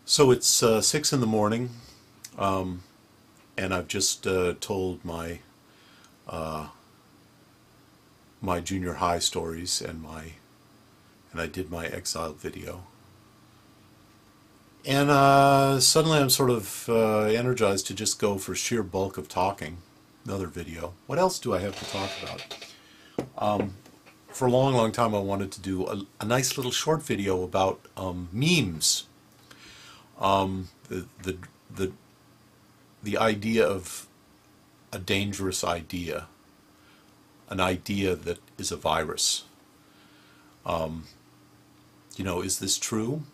So it's 6 in the morning, and I've just told my junior high stories and I did my exiled video. And suddenly I'm sort of energized to just go for sheer bulk of talking. Another video. What else do I have to talk about? For a long, long time I wanted to do a nice little short video about memes. The idea of a dangerous idea, an idea that is a virus. Is this true?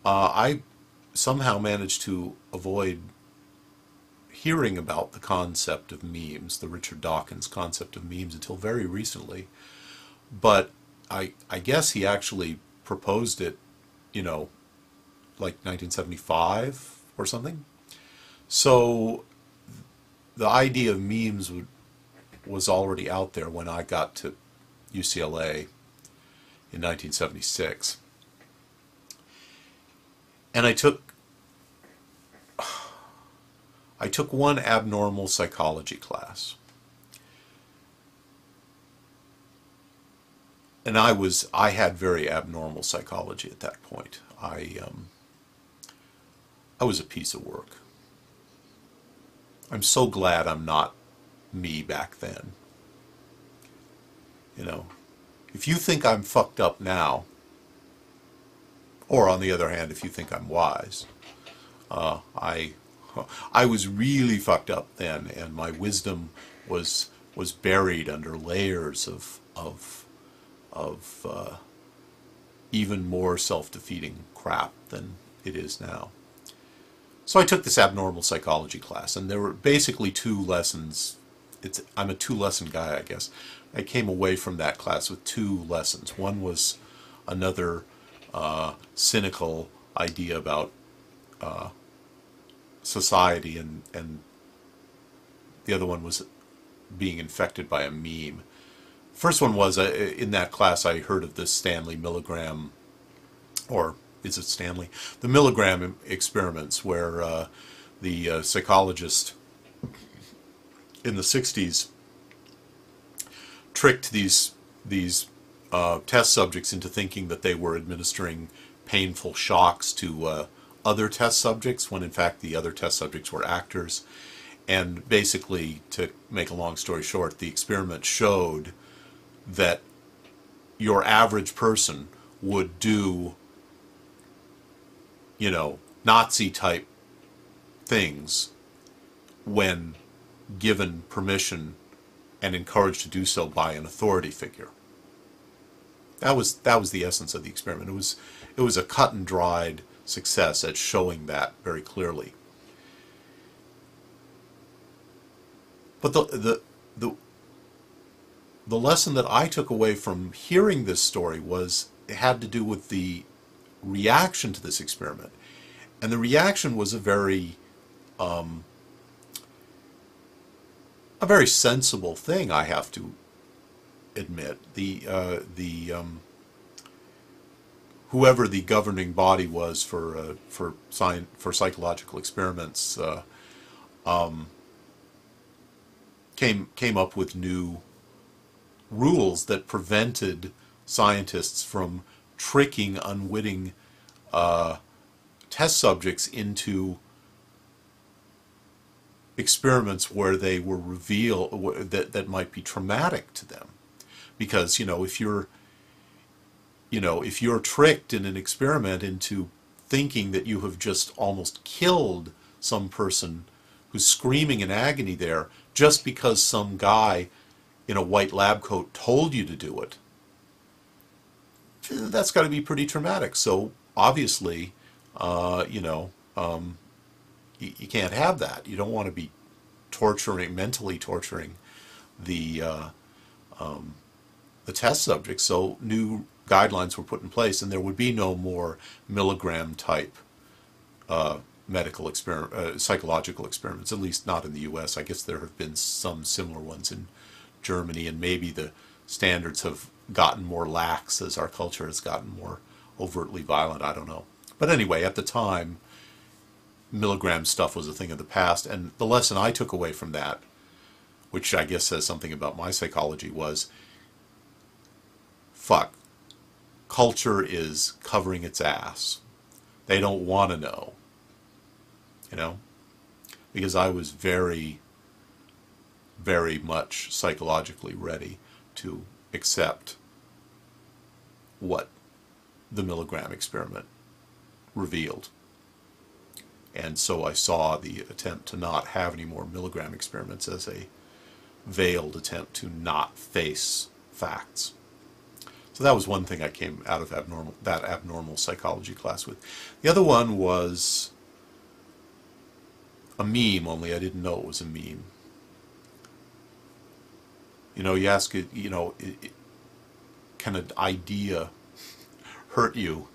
I somehow managed to avoid hearing about the concept of memes, the Richard Dawkins concept of memes, until very recently. But I guess he actually proposed it, like 1975 or something. So the idea of memes was already out there when I got to UCLA in 1976. And I took one abnormal psychology class. And I had very abnormal psychology at that point. I was a piece of work. I'm so glad I'm not me back then. If you think I'm fucked up now, or on the other hand, if you think I'm wise, I was really fucked up then, and my wisdom was buried under layers of even more self-defeating crap than it is now. So I took this abnormal psychology class, and there were basically two lessons. I'm a two-lesson guy, I guess. I came away from that class with two lessons. One was another cynical idea about society, and the other one was being infected by a meme. First one was, in that class I heard of this Stanley Milgram, or is it Stanley? The Milgram experiments, where the psychologist in the 60s tricked these test subjects into thinking that they were administering painful shocks to other test subjects, when in fact the other test subjects were actors. And basically, to make a long story short, the experiment showed that your average person would do, Nazi-type things when given permission and encouraged to do so by an authority figure. That was the essence of the experiment. It was a cut and dried success at showing that very clearly. But the lesson that I took away from hearing this story had to do with the reaction to this experiment. And the reaction was a very sensible thing, I have to admit. Whoever the governing body was for psychological experiments came up with new rules that prevented scientists from tricking unwitting test subjects into experiments where they were that might be traumatic to them. Because if you're tricked in an experiment into thinking that you have just almost killed some person who's screaming in agony there just because some guy in a white lab coat told you to do it, that's got to be pretty traumatic. So obviously, you can't have that. You don't want to be mentally torturing the test subjects. So new guidelines were put in place, and there would be no more Milgram type psychological experiments, at least not in the U.S. I guess there have been some similar ones in Germany, and maybe the standards have gotten more lax as our culture has gotten more overtly violent. I don't know. But anyway, at the time, Milgram stuff was a thing of the past, and the lesson I took away from that, which I guess says something about my psychology, was, fuck, culture is covering its ass. They don't want to know, you know? Because I was very, very much psychologically ready to accept what the Milgram experiment revealed. And so I saw the attempt to not have any more Milgram experiments as a veiled attempt to not face facts. So that was one thing I came out of that abnormal psychology class with. The other one was a meme, only I didn't know it was a meme. You know, you ask it, you know, can an idea hurt you?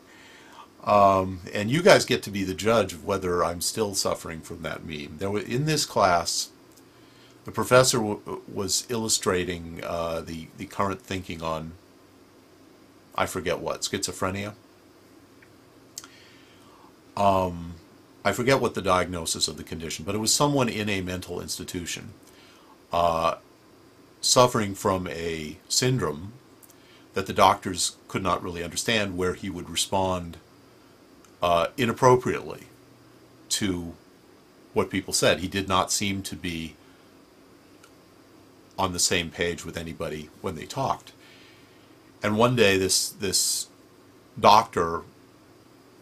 And you guys get to be the judge of whether I'm still suffering from that meme. In this class, the professor was illustrating the current thinking on, I forget what, schizophrenia. I forget what the diagnosis of the condition, but it was someone in a mental institution suffering from a syndrome that the doctors could not really understand, where he would respond inappropriately to what people said. He did not seem to be on the same page with anybody when they talked. And one day this doctor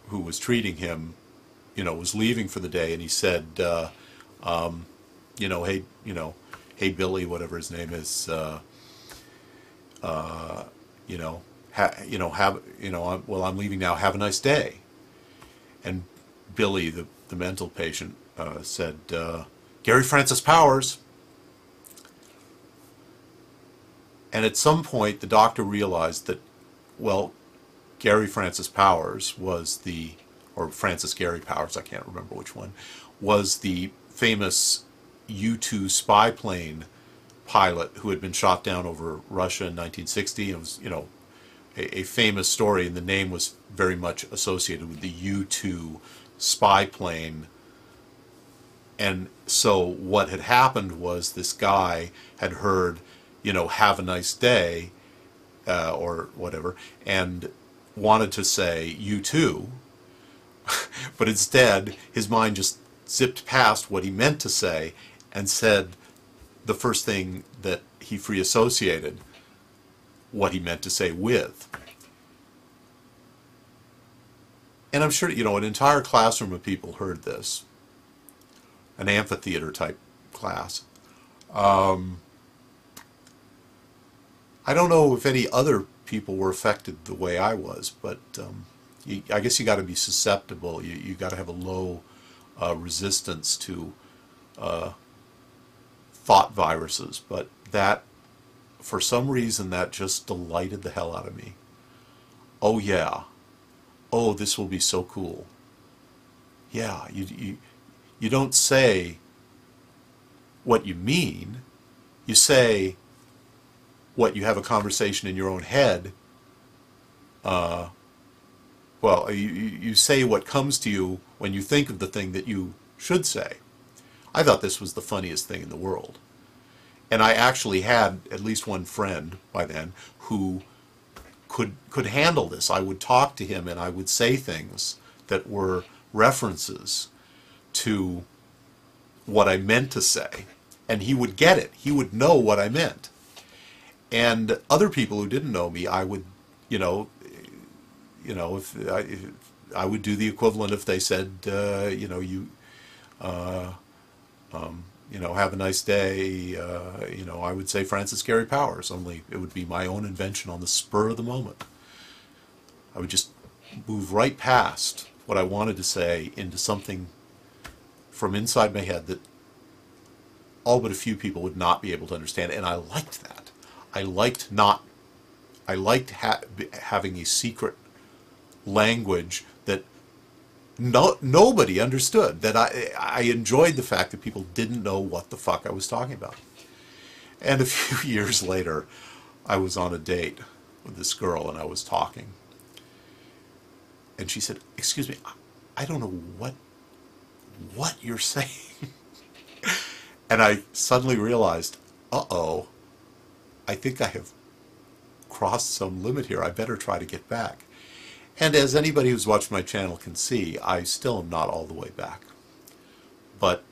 who was treating him, you know, was leaving for the day, and he said, you know, hey Billy, whatever his name is, well, I'm leaving now. Have a nice day. And Billy, the mental patient, said, Gary Francis Powers. And at some point, the doctor realized that, well, Gary Francis Powers was or Francis Gary Powers, I can't remember which one, was the famous U-2 spy plane pilot who had been shot down over Russia in 1960. It was, you know, a famous story, and the name was very much associated with the U-2 spy plane. And so what had happened was this guy had heard, you know, have a nice day, or whatever, and wanted to say you too, but instead his mind just zipped past what he meant to say and said the first thing that he free associated what he meant to say with. And I'm sure, you know, an entire classroom of people heard this, an amphitheater type class. I don't know if any other people were affected the way I was, but I guess you got to be susceptible. You got to have a low resistance to thought viruses. But that, for some reason, that just delighted the hell out of me. Oh yeah. Oh, this will be so cool. Yeah, you don't say what you mean. You say what you have a conversation in your own head. Well, you say what comes to you when you think of the thing that you should say. I thought this was the funniest thing in the world. And I actually had at least one friend by then who could handle this. I would talk to him and I would say things that were references to what I meant to say, and he would get it. He would know what I meant. And other people who didn't know me, I would, if I would do the equivalent if they said, have a nice day, I would say Francis Gary Powers, only it would be my own invention on the spur of the moment. I would just move right past what I wanted to say into something from inside my head that all but a few people would not be able to understand, and I liked that. I liked having a secret language that nobody understood, that I enjoyed the fact that people didn't know what the fuck I was talking about. And a few years later, I was on a date with this girl and I was talking. And she said, "Excuse me, I don't know what you're saying." And I suddenly realized, uh-oh, I think I have crossed some limit here. I better try to get back. And as anybody who's watched my channel can see, I still am not all the way back. But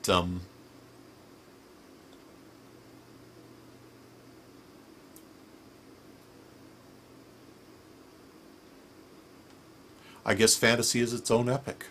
I guess fantasy is its own epic.